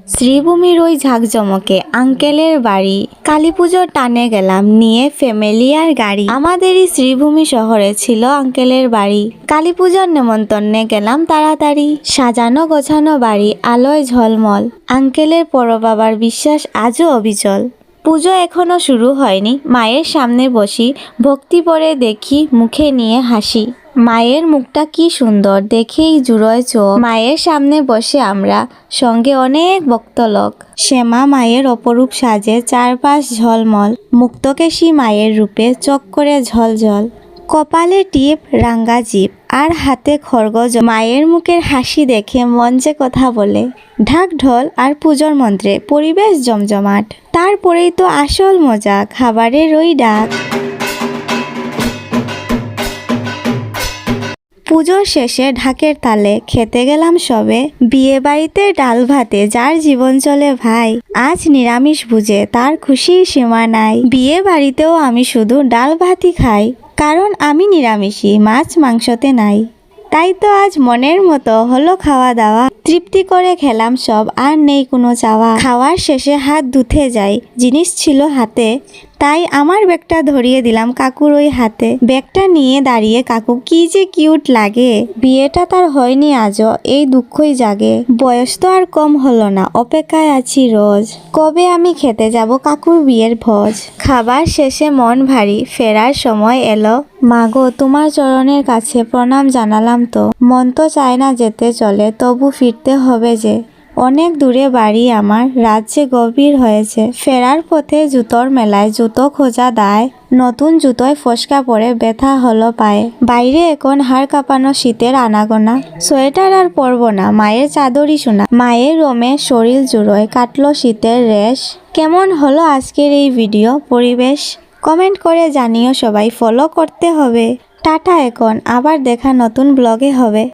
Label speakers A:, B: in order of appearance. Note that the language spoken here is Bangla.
A: শ্রীভূমির ওই ঝাঁকজমকে আঙ্কেলের বাড়ি। কালী পুজোর টানে গেলাম নিয়ে ফ্যামিলি আর গাড়ি। আমাদেরই শ্রীভূমি শহরে ছিল আঙ্কেলের বাড়ি। কালী পুজোর নেমন্তন্নে গেলাম তাড়াতাড়ি। সাজানো গোছানো বাড়ি, আলোয় ঝলমল। আঙ্কেলের বড় বাবার বিশ্বাস আজও অবিচল। পুজো এখনো শুরু হয়নি, মায়ের সামনে বসি, ভক্তি ভরে দেখি, মুখে নিয়ে হাসি। মায়ের মুখটা কি সুন্দর, দেখেই জুড়োয় চোখ। মায়ের সামনে বসে আমরা, সঙ্গে অনেক ভক্তলোক। শ্যামা মায়ের অপরূপ সাজে, চারপাশ ঝলমল। মুক্তকেশী মায়ের রূপে চোখ করে ঝলঝল। কপালে টিপ, রাঙ্গা জিভ আর হাতে খড়গ। মায়ের মুখের হাসি দেখে মন যে কথা বলে। ঢাক ঢোল আর পুজোর মন্ত্রে পরিবেশ জমজমাট। তারপরেই তো আসল মজা, খাবারের ওই ডাক। পুজোর শেষে ঢাকের তালে খেতে গেলাম সবে। বিয়ে বাড়িতে ডাল ভাতে যার জীবন চলে ভাই, আজ নিরামিষ ভুজে তার খুশির সীমা নাই। বিয়ে বাড়িতেও আমি শুধু ডাল ভাতই খাই, কারণ আমি নিরামিষী, মাছ মাংসতে নাই। তাই তো আজ মনের মতো হলো খাওয়া দাওয়া। তৃপ্তি করে খেলাম সব, আর নেই কোনো চাওয়া। খাওয়ার শেষে হাত ধুতে যাই, জিনিস ছিল হাতে, তাই আমার ব্যাগটা ধরিয়ে দিলাম কাকুর ওই হাতে। ব্যাগটা নিয়ে দাঁড়িয়ে কাকু কি যে কিউট লাগে। বিয়েটা তার হয়নি আজও, এই দুঃখই জাগে। বয়স তো আর কম হলো না, অপেক্ষায় আছি রোজ, কবে আমি খেতে যাব কাকুর বিয়ের ভোজ। খাবার শেষে মন ভারী, ফেরার সময় এলো। মাগো তোমার চরণের কাছে প্রণাম জানালাম তো, মন তো চায় না যেতে চলে, তবু ফিরতে হবে যে। অনেক দূরে বাড়ি আমার, রাত যে গভীর হয়েছে। ফেরার পথে জুতোর মেলায় জুতো খোঁজা দায়। নতুন জুতোয় ফসকা পড়ে ব্যথা হলো পায়ে। বাইরে এখন হাড় কাঁপানো শীতের আনাগোনা। সোয়েটার আর পরবো না, মায়ের চাদরই শোনা। মায়ের রোমে শরীর জুড়োয় কাটলো শীতের রেশ। কেমন হলো আজকের এই ভিডিও পরিবেশ? কমেন্ট করে জানিও সবাই, ফলো করতে হবে। টাটা এখন, আবার দেখা নতুন ব্লগে হবে।